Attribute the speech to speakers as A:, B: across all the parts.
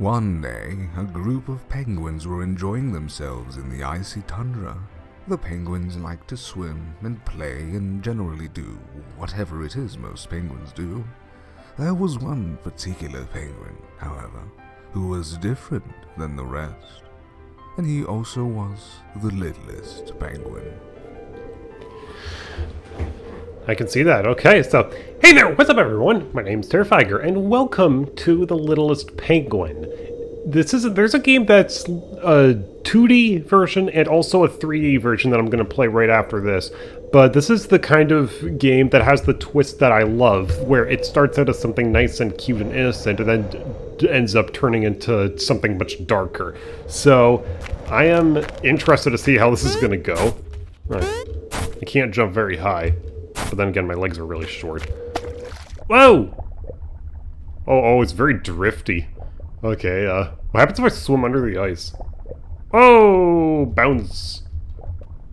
A: One day, a group of penguins were enjoying themselves in the icy tundra. The penguins like to swim and play and generally do whatever it is most penguins do. There was one particular penguin, however, who was different than the rest. And he also was the littlest penguin.
B: I can see that. Okay, so, hey there, what's up everyone? My name's Terrifiger, and welcome to The Littlest Penguin. There's a game that's a 2D version and also a 3D version that I'm going to play right after this. But this is the kind of game that has the twist that I love, where it starts out as something nice and cute and innocent, and then ends up turning into something much darker. So, I am interested to see how this is going to go. Right. I can't jump very high. But then again, my legs are really short. Whoa! Oh, it's very drifty. Okay, what happens if I swim under the ice? Oh, bounce!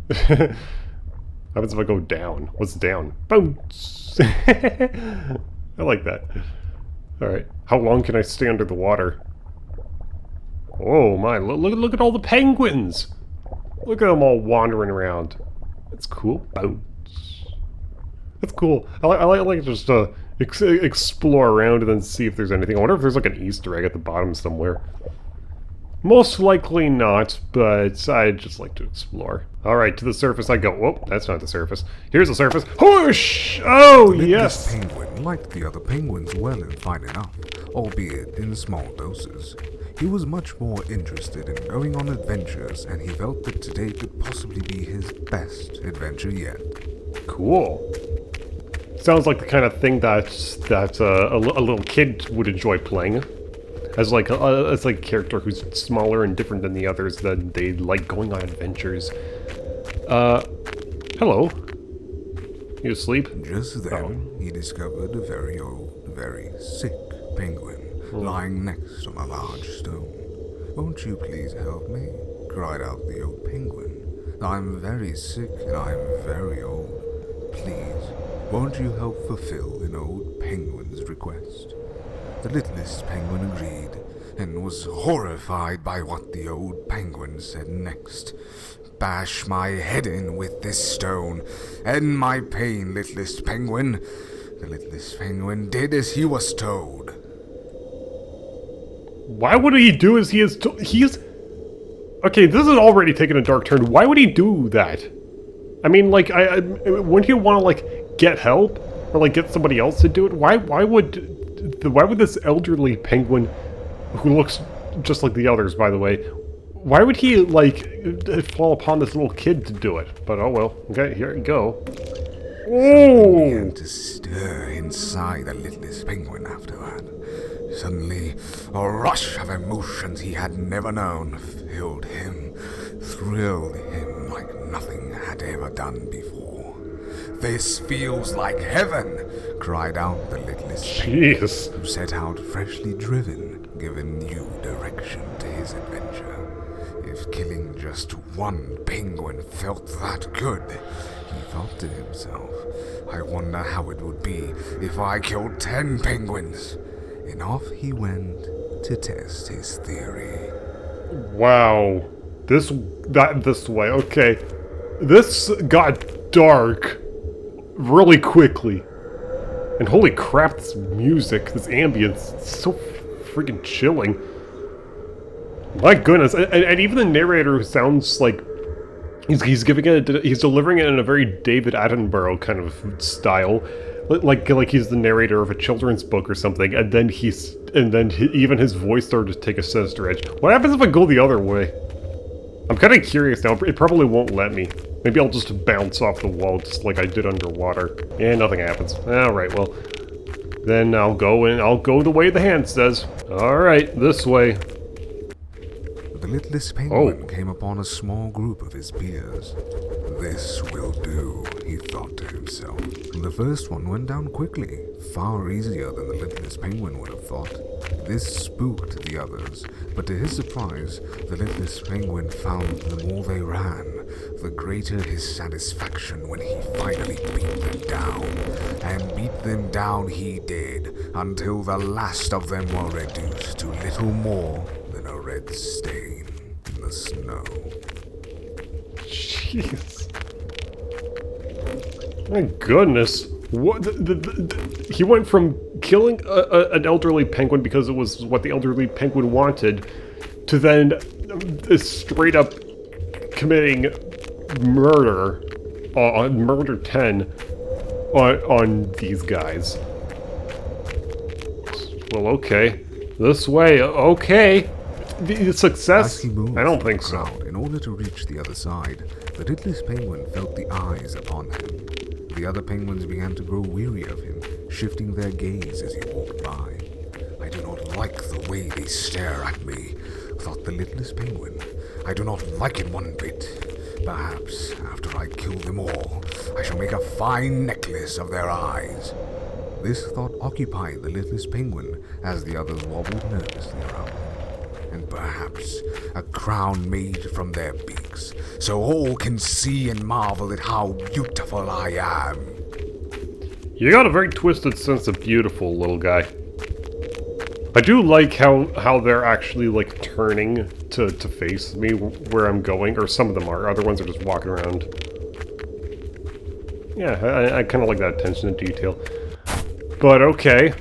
B: What happens if I go down? What's down? Bounce! I like that. Alright, how long can I stay under the water? Oh my, look at all the penguins! Look at them all wandering around. That's cool. Bounce. That's cool. I like just explore around and then see if there's anything. I wonder if there's like an Easter egg at the bottom somewhere. Most likely not, but I'd just like to explore. Alright, to the surface I go. Whoa, that's not the surface. Here's the surface. Whoosh! Oh, yes!
A: The penguin liked the other penguins well and fine enough, albeit in small doses. He was much more interested in going on adventures, and he felt that today could possibly be his best adventure yet.
B: Cool. Sounds like the kind of thing that a little kid would enjoy playing. As like a character who's smaller and different than the others, that they like going on adventures. Hello. You asleep?
A: Just then, he discovered a very old, very sick penguin lying next on a large stone. "Won't you please help me?" cried out the old penguin. "I'm very sick and I'm very old. Please, won't you help fulfill an old penguin's request?" The littlest penguin agreed, and was horrified by what the old penguin said next. "Bash my head in with this stone. End my pain, littlest penguin." The littlest penguin did as he was told.
B: Why would he do as he is Okay, this is already taking a dark turn. Why would he do that? I mean, like, wouldn't he want to, like, get help? Or, like, get somebody else to do it? Why would this elderly penguin, who looks just like the others, by the way, why would he, like, fall upon this little kid to do it? But, oh well. Okay, here you go.
A: Something began to stir inside the littlest penguin after that. Suddenly, a rush of emotions he had never known filled him, thrilled him like nothing had ever done before. "This feels like heaven!" cried out the littlest penguin, who set out freshly driven, giving new direction to his adventure. If killing just one penguin felt that good, he thought to himself, "I wonder how it would be if I killed 10 penguins." And off he went to test his theory.
B: Wow. This way, okay. This got dark really quickly. And holy crap, this music, this ambience, it's so freaking chilling. My goodness, and even the narrator sounds like he's delivering it in a very David Attenborough kind of style. Like he's the narrator of a children's book or something, and then even his voice started to take a sinister edge. What happens if I go the other way? I'm kind of curious now. It probably won't let me. Maybe I'll just bounce off the wall just like I did underwater. And nothing happens. Alright, well. Then I'll go the way the hand says. Alright, this way.
A: The littlest penguin came upon a small group of his peers. This will do, he thought to himself. The first one went down quickly, far easier than the littlest penguin would have thought. This spooked the others, but to his surprise, the littlest penguin found the more they ran, the greater his satisfaction when he finally beat them down. And beat them down he did, until the last of them were reduced to little more than a red stain in the snow.
B: Jeez. My goodness. What? He went from killing an elderly penguin because it was what the elderly penguin wanted, to then straight up committing murder, murder 10 on these guys. Well, okay. This way, okay. The success?
A: As he moved
B: I don't
A: through
B: think
A: the
B: so.
A: crowd in order to reach the other side, the littlest penguin felt the eyes upon him. The other penguins began to grow weary of him, shifting their gaze as he walked by. I do not like the way they stare at me, thought the littlest penguin. I do not like it one bit. Perhaps, after I kill them all, I shall make a fine necklace of their eyes. This thought occupied the littlest penguin as the others wobbled nervously around him. And perhaps a crown made from their beaks, so all can see and marvel at how beautiful I am.
B: You got a very twisted sense of beautiful, little guy. I do like how they're actually, like, turning to face me where I'm going, or some of them are. Other ones are just walking around. Yeah, I kind of like that attention to detail. But okay.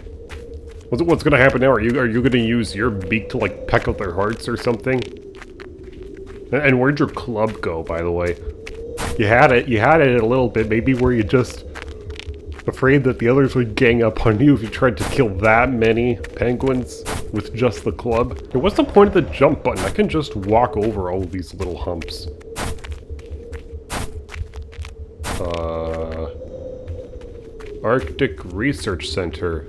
B: What's gonna happen now? Are you gonna use your beak to, like, peck out their hearts or something? And where'd your club go, by the way? You had it a little bit. Maybe were you just afraid that the others would gang up on you if you tried to kill that many penguins with just the club? And what's the point of the jump button? I can just walk over all of these little humps. Arctic Research Center.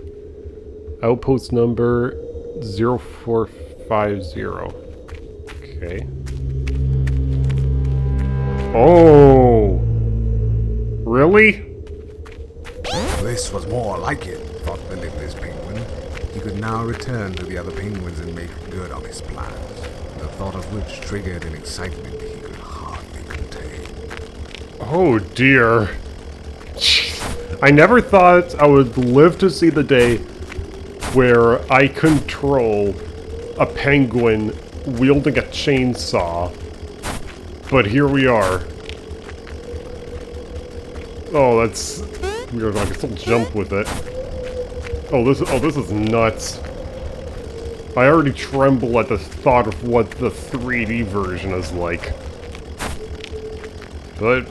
B: Outpost number 0450. Okay. Oh! Really?
A: This was more like it, thought the littlest penguin. He could now return to the other penguins and make good on his plans, the thought of which triggered an excitement he could hardly contain.
B: Oh dear. I never thought I would live to see the day where I control a penguin wielding a chainsaw. But here we are. Oh, that's weird. I can still jump with it. Oh, this is nuts. I already tremble at the thought of what the 3D version is like. But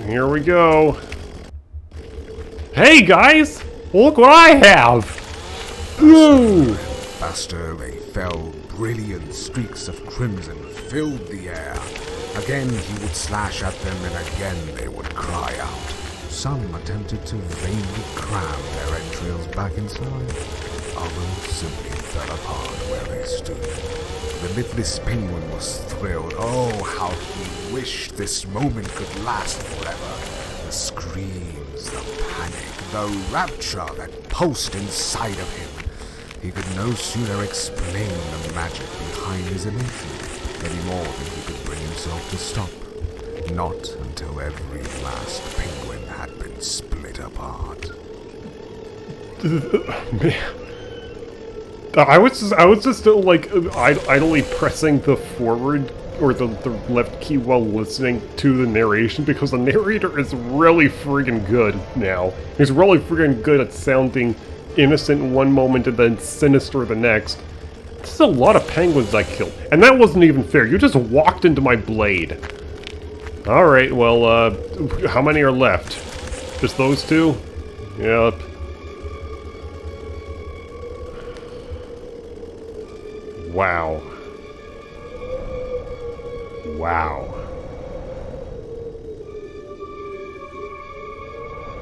B: here we go. Hey guys! Look what I have! Ooh!
A: Faster they fell, brilliant streaks of crimson filled the air. Again he would slash at them, and again they would cry out. Some attempted to vainly cram their entrails back inside. Others simply fell apart where they stood. The littlest penguin was thrilled. Oh, how he wished this moment could last forever. The screams, the panic, the rapture that pulsed inside of him. He could no sooner explain the magic behind his elation any more than he could bring himself to stop. Not until every last penguin had been split apart.
B: Man. I was just like idly pressing the forward or the left key while listening to the narration, because the narrator is really friggin' good now. He's really friggin' good at sounding innocent one moment and then sinister the next. This is a lot of penguins I killed, and that wasn't even fair. You just walked into my blade. Alright, well, how many are left? Just those two? Yep. Wow. Wow.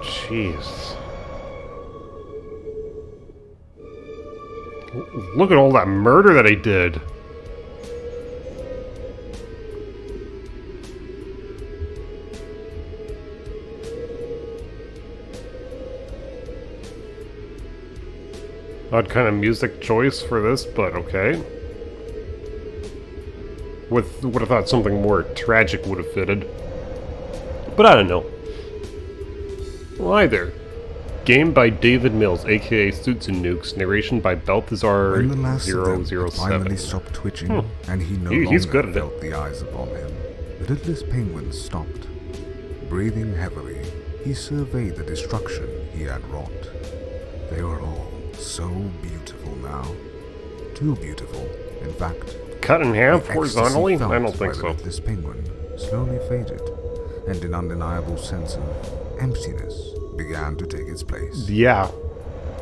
B: Jeez. Look at all that murder that he did. Odd kind of music choice for this, but okay. Would have thought something more tragic would have fitted. But I don't know. Well, hi there. Game by David Mills, aka Suits and Nukes. Narration by Balthazar
A: When the last of them
B: 007.
A: finally stopped twitching, and he no
B: He's good
A: longer
B: at it.
A: felt the eyes upon him, the littlest penguin stopped. Breathing heavily, he surveyed the destruction he had wrought. They were all so beautiful now. Too beautiful, in fact.
B: Cut in half
A: The
B: horizontally?
A: ecstasy
B: I
A: felt
B: don't think
A: by the
B: so.
A: littlest penguin slowly faded, and an undeniable sense of emptiness began to take its place.
B: Yeah,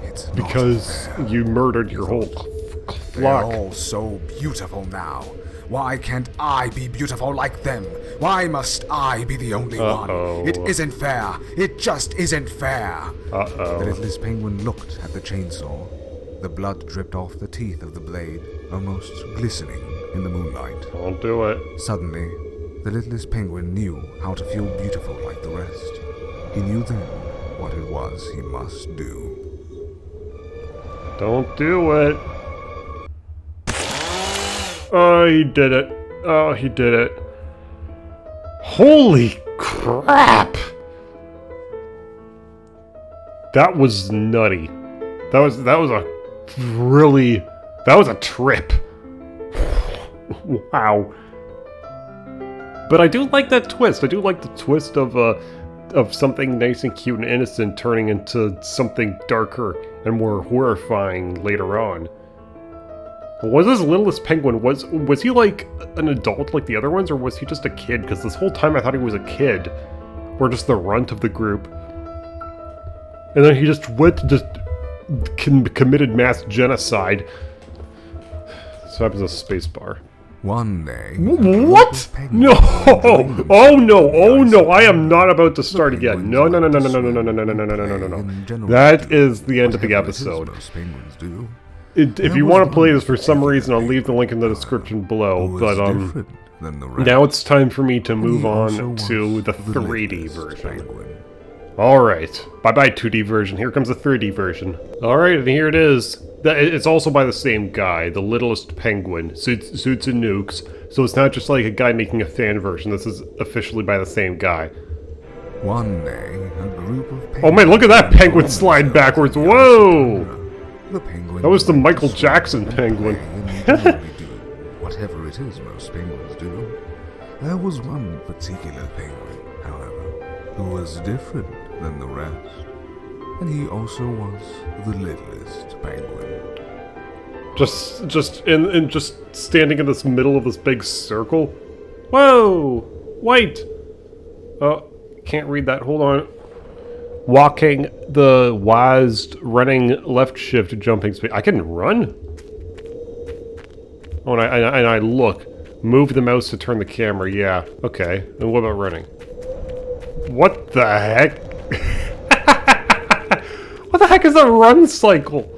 A: It's not
B: because
A: fair.
B: you murdered your whole
A: They're
B: flock.
A: all so beautiful now. Why can't I be beautiful like them? Why must I be the only
B: Uh-oh.
A: one? It isn't fair. It just isn't fair. The
B: Uh-oh.
A: littlest penguin looked at the chainsaw. The blood dripped off the teeth of the blade, almost glistening in the moonlight.
B: Don't do it.
A: Suddenly, the littlest penguin knew how to feel beautiful like the rest. He knew then what it was he must do.
B: Don't do it. Oh, he did it. Oh, he did it. Holy crap! That was nutty. That was a trip. Wow. But I do like that twist. I do like the twist of something nice and cute and innocent turning into something darker and more horrifying later on. Was this Littlest Penguin, was he like an adult like the other ones, or was he just a kid? Because this whole time I thought he was a kid, or just the runt of the group. And then he just went to committed mass genocide. So happens a space bar.
A: One day,
B: What? No! Oh no! Oh no! I am not about to start again. No! No! No! No! No! No! No! No! No! No! No! No! No! No! No! That is the end of the episode.
A: Most penguins do.
B: If you want to play this for some reason, I'll leave the link in the description below. But
A: Different than the rest.
B: now it's time for me to move
A: He also
B: on
A: was
B: to the 3D
A: littlest
B: version.
A: penguin.
B: Alright, bye-bye 2D version, here comes the 3D version. Alright, and here it is. It's also by the same guy, the Littlest Penguin, Suits and Nukes, so it's not just like a guy making a fan version, this is officially by the same guy.
A: One day, a group of penguins...
B: Oh man, look at that penguin slide backwards, whoa!
A: The penguin
B: That was the
A: went
B: Michael
A: to
B: Jackson
A: swim
B: penguin.
A: away and generally do whatever it is most penguins do. There was one particular penguin, however, who was different than the rest. And he also was the littlest penguin.
B: Just standing in this middle of this big circle. Whoa! Wait! Oh, can't read that, hold on. Walking the WASD, running left shift, jumping speed. I can run? Oh, and I look. Move the mouse to turn the camera, yeah. Okay, and what about running? What the heck? What the heck is a run cycle?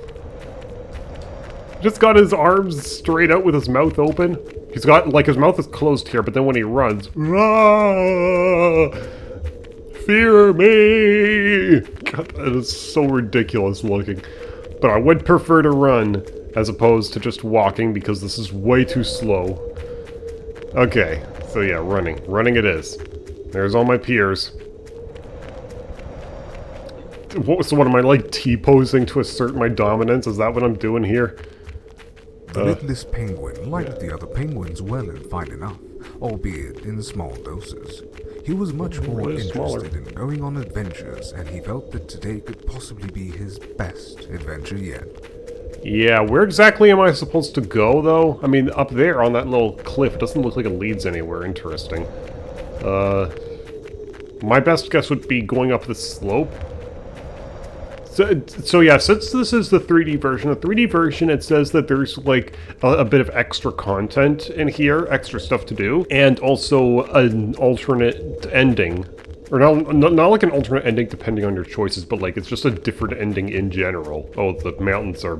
B: Just got his arms straight out with his mouth open. He's got, like, his mouth is closed here, but then when he runs, "Rah! Fear me!" God, that is so ridiculous looking. But I would prefer to run as opposed to just walking because this is way too slow. Okay, so yeah, running. Running it is. There's all my peers. So what am I, like, T-posing to assert my dominance? Is that what I'm doing here?
A: The littlest penguin liked the other penguins well and fine enough, albeit in small doses. He was much more
B: Really smaller.
A: interested in going on adventures, and he felt that today could possibly be his best adventure yet.
B: Yeah, where exactly am I supposed to go, though? I mean, up there on that little cliff, it doesn't look like it leads anywhere interesting. My best guess would be going up the slope. So yeah, since this is the 3D version, it says that there's like a bit of extra content in here, extra stuff to do, and also an alternate ending. Or not like an alternate ending depending on your choices, but like it's just a different ending in general. Oh, the mountains are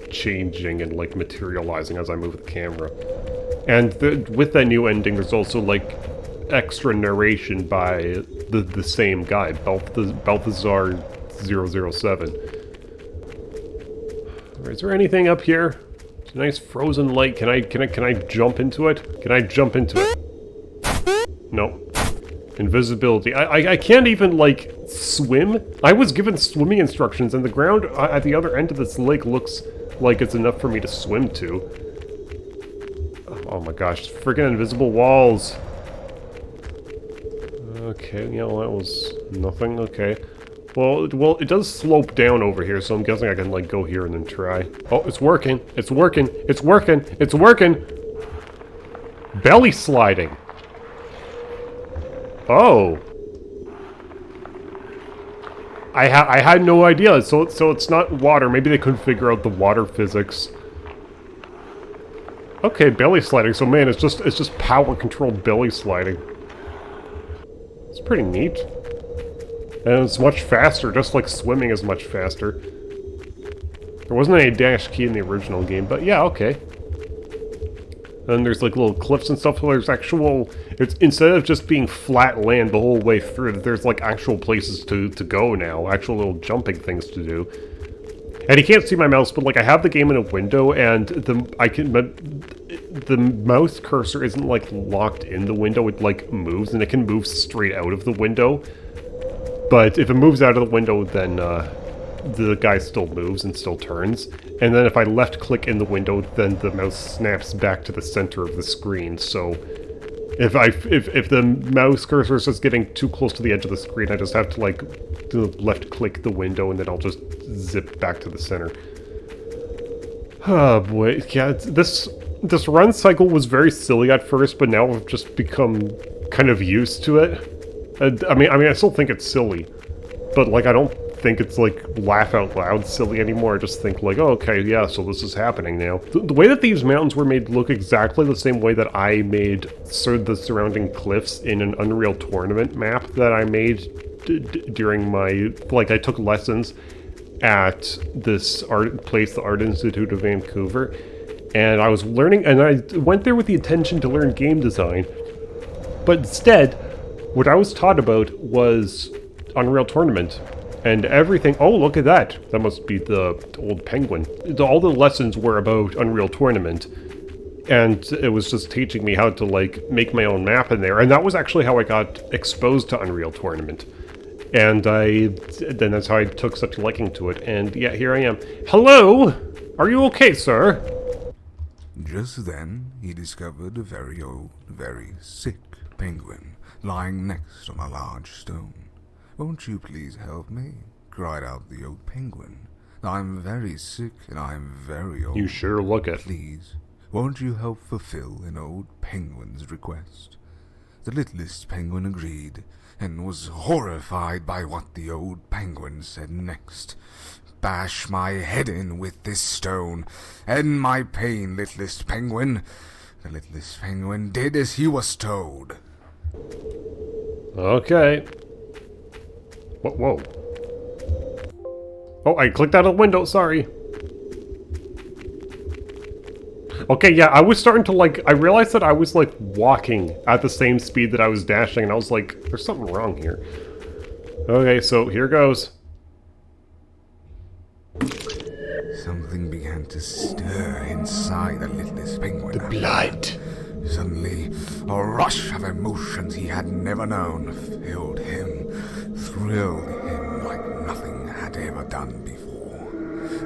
B: changing and like materializing as I move the camera. And with that new ending, there's also like extra narration by the same guy, Balthazar 007. Alright, Is there anything up here? It's a nice frozen lake. Can I jump into it? Can I jump into it? No. Invisibility. I can't even, like, swim. I was given swimming instructions, and the ground at the other end of this lake looks like it's enough for me to swim to. Oh my gosh, freaking invisible walls. Okay, yeah, well, that was nothing. Okay. Well, it does slope down over here, so I'm guessing I can, like, go here and then try. Oh, it's working. It's working. It's working. It's working. Belly sliding. Oh. I had no idea. So it's not water. Maybe they couldn't figure out the water physics. Okay, belly sliding. So man, it's just power controlled belly sliding. It's pretty neat. And it's much faster, just like swimming is much faster. There wasn't any dash key in the original game, but yeah, okay. And there's like little cliffs and stuff, so there's actual... It's instead of just being flat land the whole way through, there's like actual places to go now, actual little jumping things to do. And you can't see my mouse, but like I have the game in a window, and the mouse cursor isn't like locked in the window, it like moves, and it can move straight out of the window. But if it moves out of the window, then the guy still moves and still turns. And then if I left click in the window, then the mouse snaps back to the center of the screen. So if the mouse cursor is just getting too close to the edge of the screen, I just have to like left click the window, and then I'll just zip back to the center. Oh boy, yeah, this run cycle was very silly at first, but now I've just become kind of used to it. I mean, I still think it's silly, but like, I don't think it's like laugh out loud silly anymore. I just think like, oh, okay, yeah, so this is happening now. The way that these mountains were made look exactly the same way that I made the surrounding cliffs in an Unreal Tournament map that I made during my, like, I took lessons at this art place, the Art Institute of Vancouver, and I was learning, and I went there with the intention to learn game design, but instead, what I was taught about was Unreal Tournament, and everything... Oh, look at that! That must be the old penguin. All the lessons were about Unreal Tournament, and it was just teaching me how to, like, make my own map in there, and that was actually how I got exposed to Unreal Tournament. And then that's how I took such a liking to it, and yeah, here I am. Hello! Are you okay, sir?
A: Just then, he discovered a very old, very sick penguin lying next on a large stone. "Won't you please help me?" cried out the old penguin. "I'm very sick and I'm very old.
B: You sure look it.
A: Please, won't you help fulfill an old penguin's request?" The littlest penguin agreed, and was horrified by what the old penguin said next. "Bash my head in with this stone. End my pain, littlest penguin." The littlest penguin did as he was told.
B: Okay. Whoa. Oh, I clicked out of the window, sorry. Okay, yeah, I was starting to, like, I realized that I was, like, walking at the same speed that I was dashing, and I was like, there's something wrong here. Okay, so here goes.
A: Something began to stir inside the littlest penguin.
B: The blood.
A: Suddenly, a rush of emotions he had never known filled him, thrilled him like nothing had ever done before.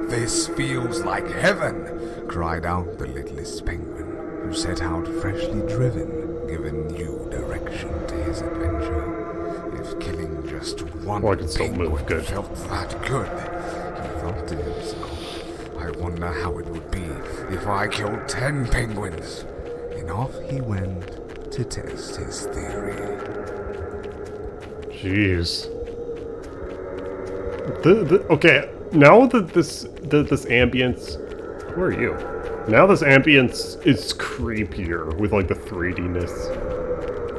A: "This feels like heaven!" cried out the littlest penguin, who set out freshly driven, giving new direction to his adventure. If killing just one penguin felt that good, he thought to himself, "I wonder how it would be if I killed 10 penguins." And off he went to test his theory.
B: Jeez. Okay, now that this ambience... Who are you? Now this ambience is creepier with, like, the 3D-ness.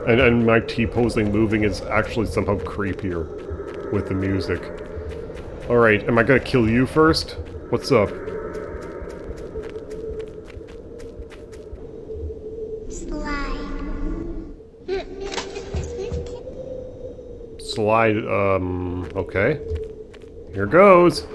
B: And my T-posing moving is actually somehow creepier with the music. Alright, am I gonna kill you first? What's up? Slide, okay. Here goes.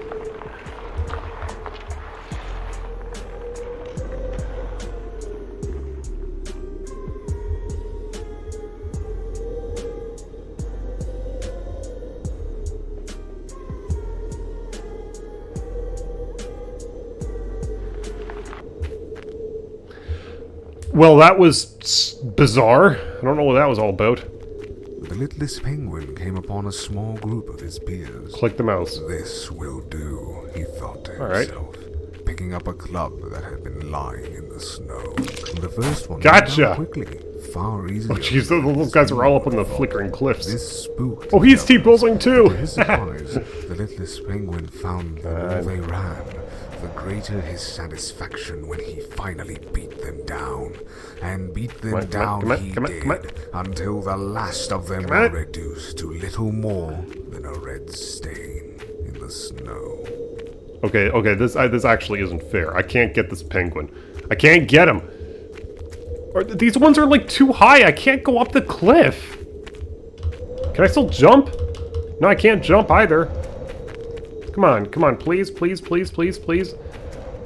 B: Well, that was bizarre. I don't know what that was all about.
A: The littlest penguin came upon a small group of his peers.
B: Click the mouse.
A: This will do, he thought to
B: All right.
A: himself, picking up a club that had been lying in the snow. The first one
B: Gotcha.
A: went down quickly, far easier.
B: Oh, jeez, those guys are all up on the flickering cliffs.
A: This spooked.
B: Oh, he's T-posing too!
A: To his surprise, the littlest penguin found the more they ran, the greater his satisfaction when he finally beat them down. And beat them down he did, until the last of them were reduced to little more than a red stain in the snow.
B: Okay, this actually isn't fair. I can't get this penguin. I can't get him! These ones are like too high, I can't go up the cliff! Can I still jump? No, I can't jump either. Come on, please.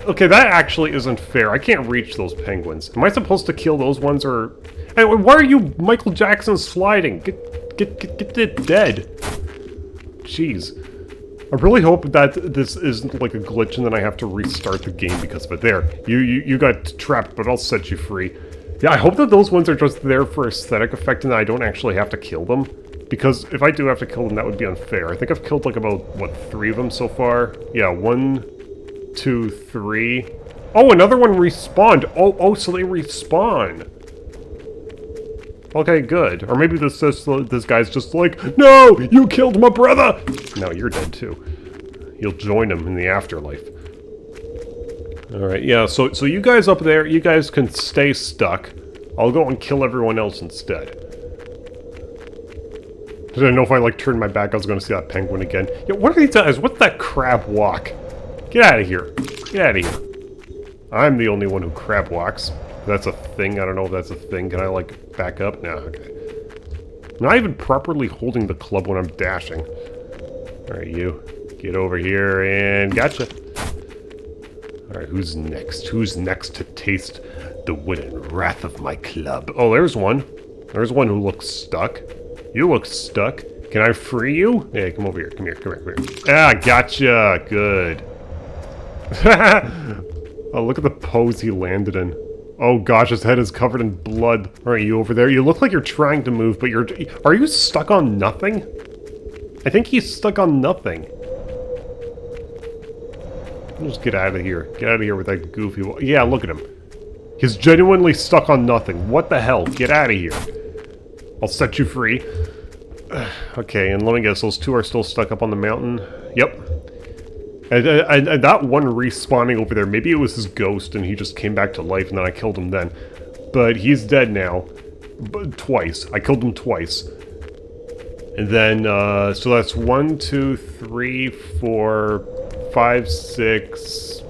B: Okay, that actually isn't fair. I can't reach those penguins. Am I supposed to kill those ones, or... Hey, why are you Michael Jackson sliding? Get it dead. Jeez. I really hope that this isn't like a glitch and then I have to restart the game because of it. There, you got trapped, but I'll set you free. Yeah, I hope that those ones are just there for aesthetic effect and that I don't actually have to kill them. Because if I do have to kill them, that would be unfair. I think I've killed like about, what, 3 of them so far? Yeah, 1, 2, 3. Oh, another one respawned. Oh, so they respawn. Okay, good. Or maybe this guy's just like, no, you killed my brother. No, you're dead too. You'll join him in the afterlife. All right, yeah. So you guys up there, you guys can stay stuck. I'll go and kill everyone else instead. I didn't know if I like turned my back, I was going to see that penguin again. Yeah, what are these guys? What's that crab walk? Get out of here. Get out of here. I'm the only one who crab walks. That's a thing. I don't know if that's a thing. Can I, like, back up? No, okay. I'm not even properly holding the club when I'm dashing. Alright, you. Get over here and gotcha. Alright, who's next? Who's next to taste the wooden wrath of my club? Oh, there's one. There's one who looks stuck. You look stuck. Can I free you? Hey, come over here. Come here. Ah, gotcha. Good. Oh, look at the pose he landed in. Oh gosh, his head is covered in blood. Alright, you over there? You look like you're trying to move, but are you stuck on nothing? I think he's stuck on nothing. Just get out of here. Get out of here with that goofy... Yeah, look at him. He's genuinely stuck on nothing. What the hell? Get out of here. I'll set you free. Okay, and let me guess, those two are still stuck up on the mountain? Yep. And that one respawning over there, maybe it was his ghost and he just came back to life and then I killed him then. But he's dead now. Twice. I killed him twice. And then, so that's 1, 2, 3, 4, 5, 6,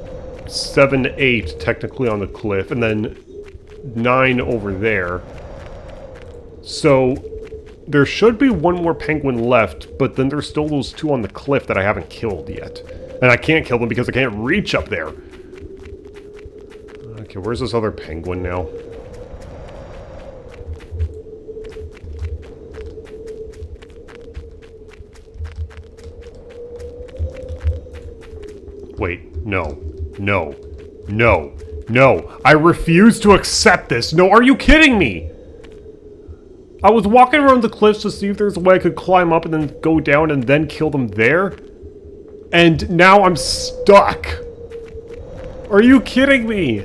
B: 7, 8 technically on the cliff. And then 9 over there. So there should be one more penguin left, but then there's still those 2 on the cliff that I haven't killed yet. And I can't kill them because I can't reach up there. Okay, where's this other penguin now? Wait, no. No. No. No. I refuse to accept this. No, are you kidding me? I was walking around the cliffs to see if there's a way I could climb up and then go down and then kill them there. And now I'm stuck. Are you kidding me?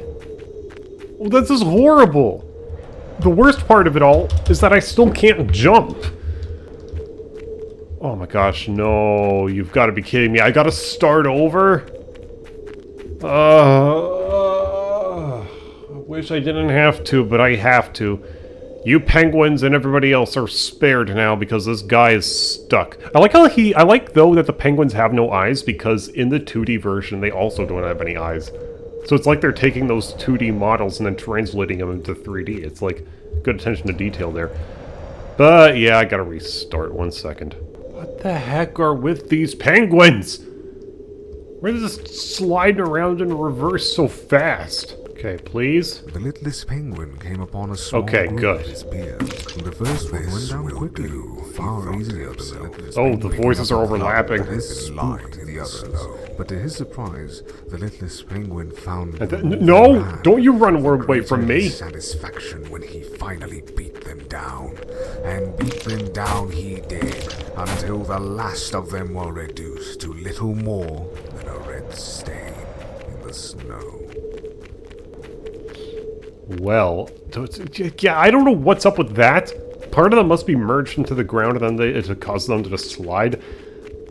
B: Well, this is horrible. The worst part of it all is that I still can't jump. Oh my gosh, no. You've got to be kidding me. I got to start over? I wish I didn't have to, but I have to. You penguins and everybody else are spared now because this guy is stuck. I like though that the penguins have no eyes because in the 2D version they also don't have any eyes. So it's like they're taking those 2D models and then translating them into 3D. It's like good attention to detail there. But yeah, I gotta restart 1 second. What the heck are with these penguins? Why are they just sliding around in reverse so fast? Okay, please.
A: The littlest penguin came upon a small
B: Okay,
A: group
B: good.
A: of his peers. The first one went down quickly, far easier than the littlest
B: Oh, the
A: penguin.
B: voices are overlapping.
A: This spooked the others, but to his surprise, the littlest penguin found
B: No! Don't you run away from me!
A: satisfaction when he finally beat them down. And beat them down he did, until the last of them were reduced to little more than a red stain in the snow.
B: Well, yeah, I don't know what's up with that. Part of them must be merged into the ground and then it causes them to just slide.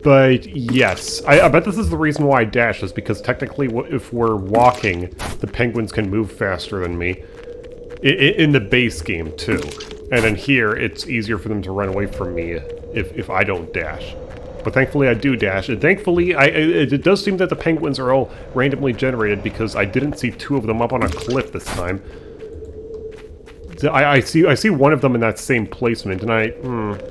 B: But yes, I bet this is the reason why I dash, is because technically if we're walking, the penguins can move faster than me. In the base game, too. And then here, it's easier for them to run away from me if I don't dash. But thankfully I do dash, and thankfully it does seem that the penguins are all randomly generated because I didn't see two of them up on a cliff this time. I see one of them in that same placement, and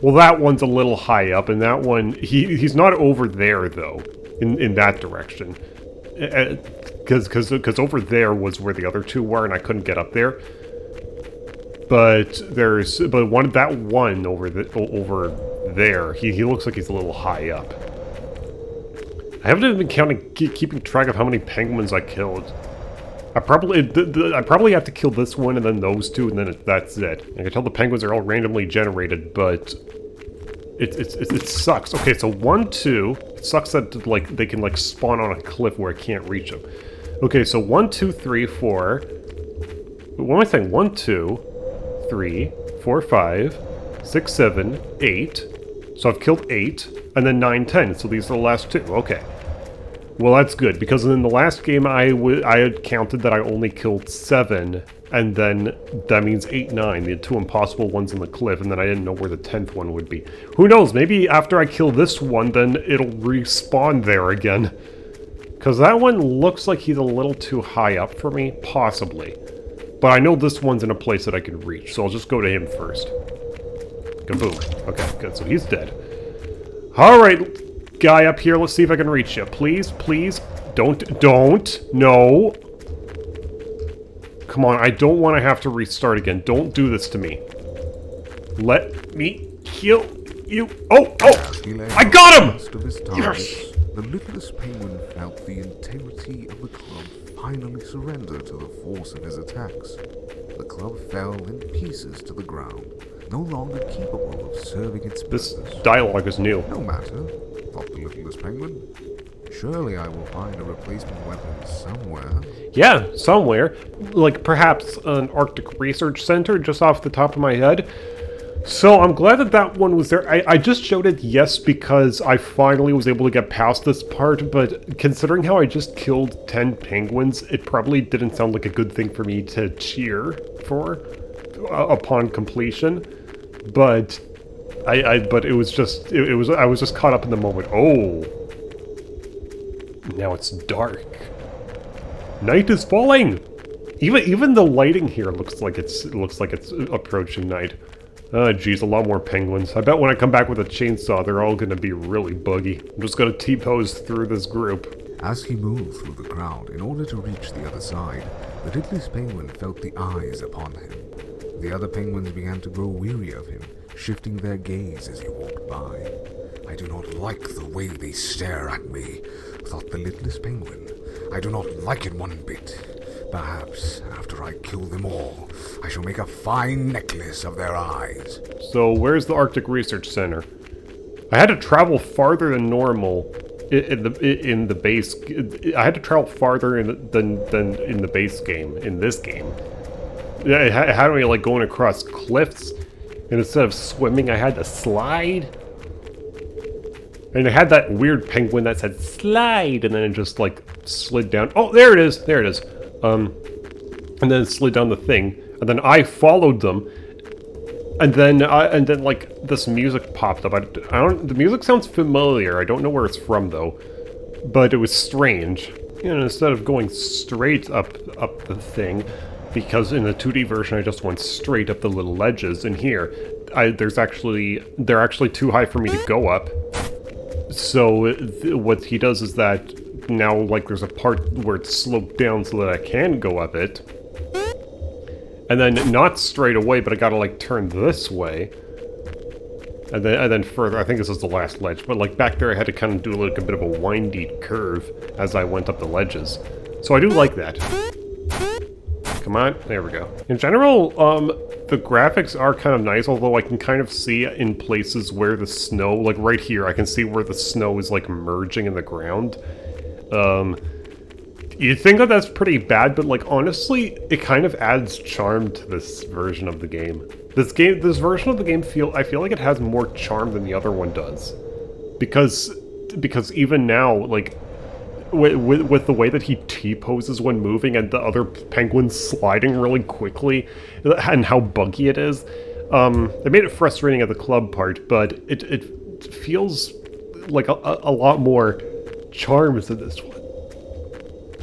B: well, that one's a little high up, and that one, he's not over there, though, in that direction. Because over there was where the other two were, and I couldn't get up there. But that one over there, he looks like he's a little high up. I haven't even been keeping track of how many penguins I killed. I probably have to kill this one and then those two, and then that's it. I can tell the penguins are all randomly generated, but it sucks. Okay, so 1, 2. It sucks that like they can like spawn on a cliff where I can't reach them. Okay, so 1, 2, 3, 4. What am I saying? 1, 2, 3, 4, 5, 6, 7, 8. So I've killed 8, and then 9, 10. So these are the last 2. Okay. Well, that's good, because in the last game I had counted that I only killed 7, and then that means 8, 9, the 2 impossible ones on the cliff, and then I didn't know where the 10th one would be. Who knows, maybe after I kill this one, then it'll respawn there again. Because that one looks like he's a little too high up for me, possibly. But I know this one's in a place that I can reach, so I'll just go to him first. Kaboom. Okay, good, so he's dead. Alright, guy up here, let's see if I can reach you. Please, please, don't, no. Come on, I don't want to have to restart again. Don't do this to me. Let me kill you. Oh, I got him! Yes!
A: The littlest penguin felt the integrity of the club finally surrender to the force of his attacks. The club fell in pieces to the ground, no longer capable of serving its purpose.
B: This dialogue is new.
A: No matter, thought the littlest penguin. Surely I will find a replacement weapon somewhere.
B: Yeah, somewhere. Like perhaps an Arctic Research Center just off the top of my head. So I'm glad that that one was there. I just showed it yes because I finally was able to get past this part, but considering how I just killed 10 penguins, it probably didn't sound like a good thing for me to cheer for upon completion. But but it was just I was just caught up in the moment. Oh, now it's dark. Night is falling. Even the lighting here looks like it's approaching night. Oh geez, a lot more penguins. I bet when I come back with a chainsaw, they're all gonna be really buggy. I'm just gonna T-pose through this group.
A: As he moved through the crowd in order to reach the other side, the littlest penguin felt the eyes upon him. The other penguins began to grow weary of him, shifting their gaze as he walked by. I do not like the way they stare at me, thought the littlest penguin. I do not like it one bit. Perhaps, after I kill them all, I shall make a fine necklace of their eyes.
B: So, where's the Arctic Research Center? I had to travel farther than normal in the base. I had to travel farther than in the base game, in this game. It had me like going across cliffs, and instead of swimming, I had to slide. And it had that weird penguin that said slide, and then it just like slid down. Oh, there it is, there it is. And then it slid down the thing, and then I followed them, and then like this music popped up. I don't. The music sounds familiar. I don't know where it's from though, but it was strange. You know, instead of going straight up the thing, because in the 2D version I just went straight up the little ledges. And here, they're actually too high for me to go up. So what he does is that now, like, there's a part where it's sloped down so that I can go up it. And then not straight away, but I gotta, like, turn this way. And then further, I think this is the last ledge, but, like, back there I had to kind of do, like, a bit of a windy curve as I went up the ledges. So I do like that. Come on, there we go. In general, the graphics are kind of nice, although I can kind of see in places where the snow, like right here, I can see where the snow is like merging in the ground. You think that that's pretty bad, but like honestly, it kind of adds charm to this version of the game. This version of the game I feel like it has more charm than the other one does. Because even now, like, with the way that he T-poses when moving and the other penguins sliding really quickly and how buggy it is, it made it frustrating at the club part, but it feels like a lot more charm to this one.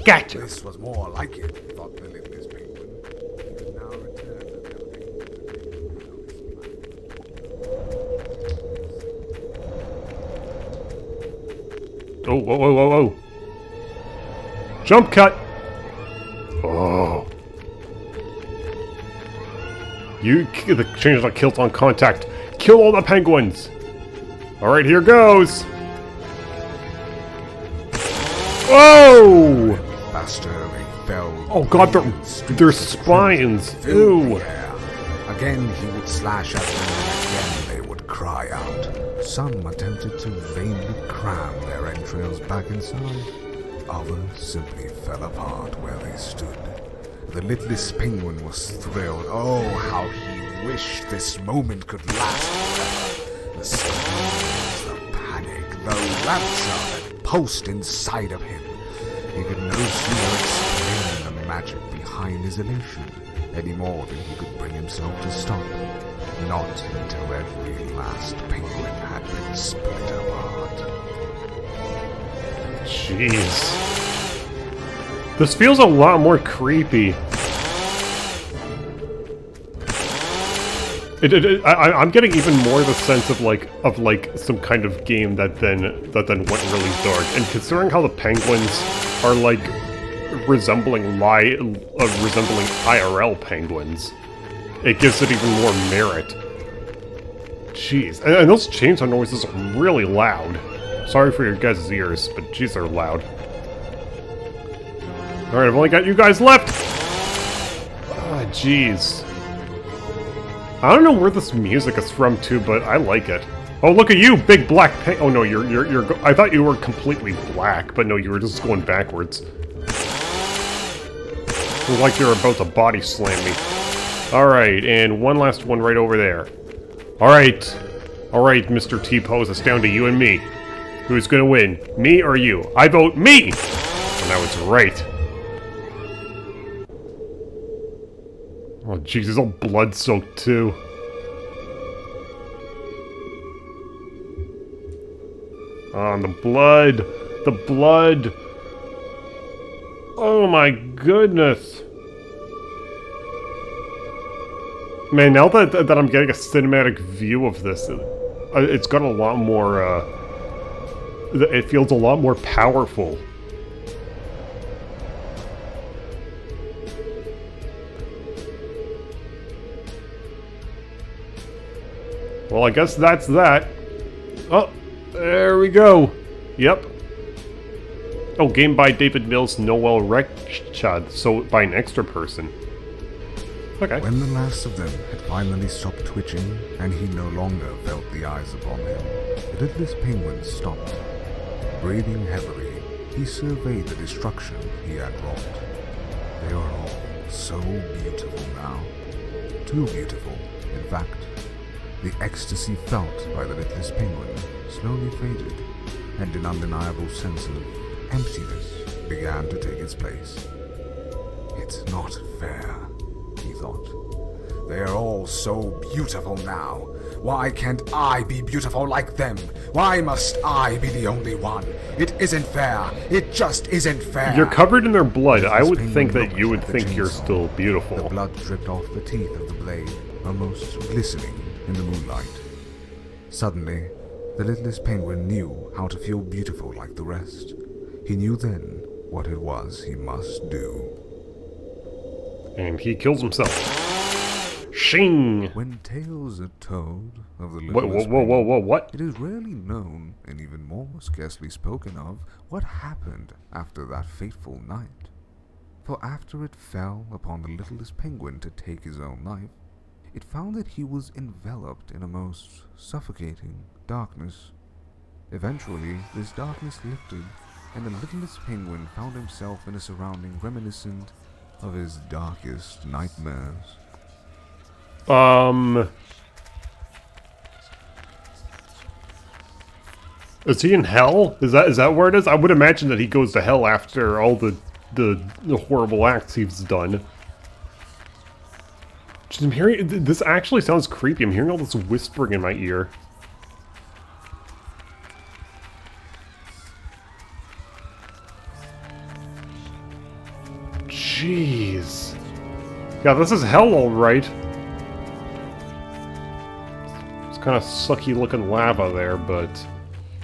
B: Gotcha!
A: This was more like it, thought the Littlest Penguin. He could now return to the
B: Oh, whoa, whoa, whoa, whoa! Jump cut! Oh. The changelog kills on contact. Kill all the penguins! Alright, here goes! Whoa!
A: Faster they fell.
B: Oh god, their spines! Ew!
A: Again he would slash at them, and again they would cry out. Some attempted to vainly cram their entrails back inside. Others simply fell apart where they stood. The Littlest Penguin was thrilled. Oh, how he wished this moment could last forever. The screams, the panic, the rapture that pulsed inside of him. He could no sooner explain the magic behind his elation, any more than he could bring himself to stop. Not until every last penguin had been split apart.
B: Jeez. This feels a lot more creepy. I'm getting even more the sense of like some kind of game that then went really dark. And considering how the penguins are like resembling IRL penguins, it gives it even more merit. Jeez, and those chainsaw noises are really loud. Sorry for your guys' ears, but jeez, they're loud. Alright, I've only got you guys left! Ah, jeez. I don't know where this music is from, too, but I like it. Oh, look at you, big black oh no, you're I thought you were completely black, but no, you were just going backwards. It was like you're about to body slam me. Alright, and one last one right over there. Alright, Mr. T-Pose, it's down to you and me. Who's gonna win? Me or you? I vote me! And I was right. Oh jeez, he's all blood-soaked too. Oh, the blood! The blood! Oh my goodness! Man, now that I'm getting a cinematic view of this, it's got a lot more, it feels a lot more powerful. Well, I guess that's that. Oh, there we go. Yep. Oh, game by David Mills, Noel Rechad, so by an extra person. Okay.
A: When the last of them had finally stopped twitching, and he no longer felt the eyes upon him, the Littlest Penguin stopped. Breathing heavily, he surveyed the destruction he had wrought. They were all so beautiful now. Too beautiful, in fact. The ecstasy felt by the Littlest Penguin slowly faded, and an undeniable sense of emptiness began to take its place. It's not fair, he thought. They are all so beautiful now. Why can't I be beautiful like them? Why must I be the only one? It isn't fair. It just isn't fair.
B: You're covered in their blood. I would think that you would think you're still beautiful.
A: The blood dripped off the teeth of the blade, almost glistening in the moonlight. Suddenly, the Littlest Penguin knew how to feel beautiful like the rest. He knew then what it was he must do.
B: And he kills himself. Shing!
A: When tales are told of the
B: Whoa,
A: Littlest
B: whoa, whoa, whoa, whoa, what?
A: it is rarely known, and even more scarcely spoken of, what happened after that fateful night. For after it fell upon the littlest penguin to take his own life, it found that he was enveloped in a most suffocating darkness. Eventually, this darkness lifted, and the littlest penguin found himself in a surrounding reminiscent of his darkest nightmares.
B: Is he in hell? Is that where it is? I would imagine that he goes to hell after all the horrible acts he's done. Just, I'm hearing, this actually sounds creepy. I'm hearing all this whispering in my ear. Jeez. Yeah, this is hell, all right. It's kind of sucky looking lava there, but...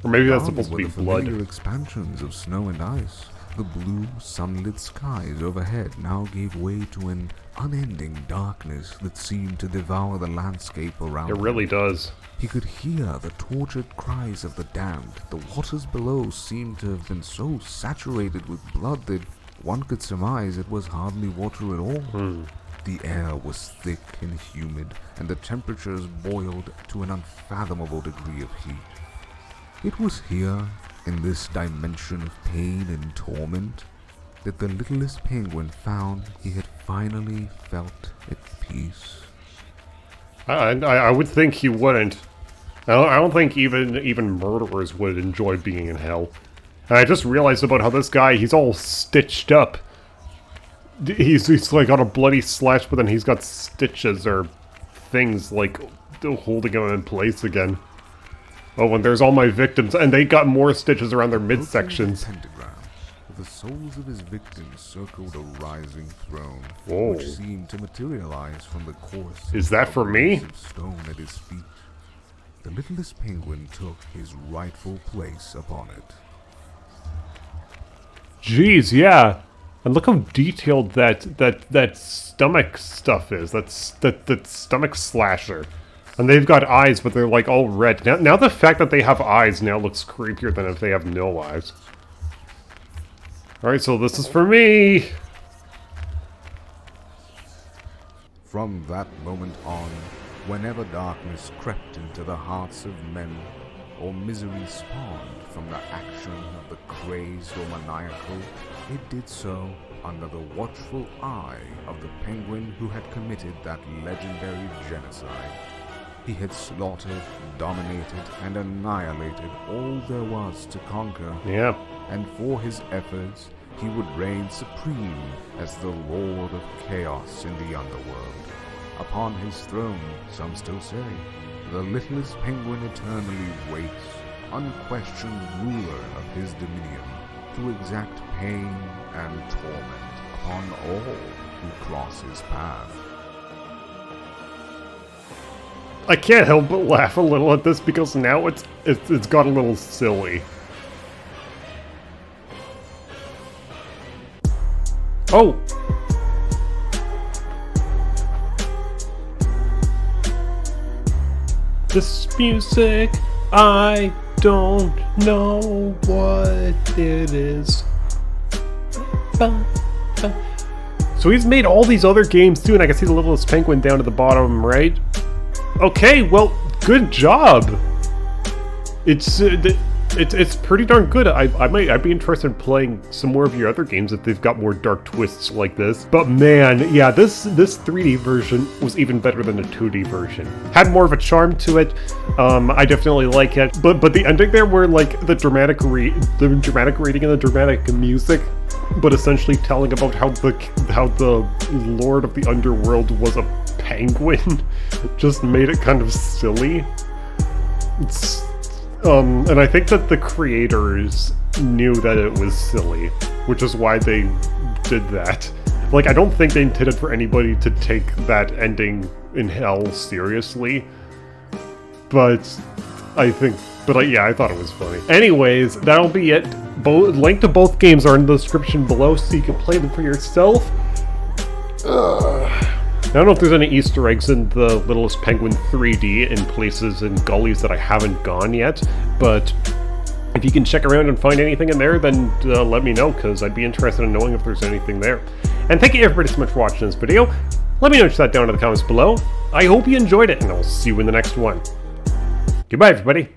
B: Or maybe that's supposed to be blood.
A: The expansions of snow and ice, the blue, sunlit skies overhead now gave way to an unending darkness that seemed to devour the landscape around him.
B: It really does.
A: He could hear the tortured cries of the damned. The waters below seemed to have been so saturated with blood that one could surmise it was hardly water at all. The air was thick and humid, and the temperatures boiled to an unfathomable degree of heat. It was here, in this dimension of pain and torment, that the littlest penguin found he had finally felt at peace.
B: I would think he wouldn't. I don't think even murderers would enjoy being in hell. And I just realized about how this guy, he's all stitched up. He's like got a bloody slash, but then he's got stitches or things like holding him in place again. Oh, and there's all my victims, and they got more stitches around their midsections.
A: The souls of his victims circled a rising throne,
B: Whoa.
A: which seemed to materialize from the course
B: Is that for me?
A: of stone at his feet. The littlest penguin took his rightful place upon it.
B: Jeez, yeah. And look how detailed that stomach stuff is. That stomach slasher. And they've got eyes, but they're like all red. Now the fact that they have eyes now looks creepier than if they have no eyes. Alright, so this is for me!
A: From that moment on, whenever darkness crept into the hearts of men, or misery spawned from the action of the crazed or maniacal, it did so under the watchful eye of the penguin who had committed that legendary genocide. He had slaughtered, dominated, and annihilated all there was to conquer.
B: Yeah.
A: And for his efforts, he would reign supreme as the Lord of Chaos in the underworld. Upon his throne, some still say, the littlest penguin eternally waits, unquestioned ruler of his dominion, to exact pain and torment upon all who cross his path.
B: I can't help but laugh a little at this because now it's got a little silly. Oh! This music, I don't know what it is. So he's made all these other games too, and I can see the Littlest Penguin down at the bottom, right? Okay, well, good job. It's pretty darn good. I'd be interested in playing some more of your other games if they've got more dark twists like this. But man, yeah, this 3D version was even better than the 2D version. Had more of a charm to it. I definitely like it. But the ending there, where like the dramatic reading and the dramatic music, but essentially telling about how the Lord of the Underworld was a penguin, just made it kind of silly. And I think that the creators knew that it was silly, which is why they did that. Like, I don't think they intended for anybody to take that ending in hell seriously, but I think But yeah, I thought it was funny. Anyways, that'll be it. Link to both games are in the description below so you can play them for yourself. I don't know if there's any Easter eggs in the Littlest Penguin 3D in places and gullies that I haven't gone yet, but if you can check around and find anything in there, then let me know, because I'd be interested in knowing if there's anything there. And thank you everybody so much for watching this video. Let me know that down in the comments below. I hope you enjoyed it, and I'll see you in the next one. Goodbye, everybody.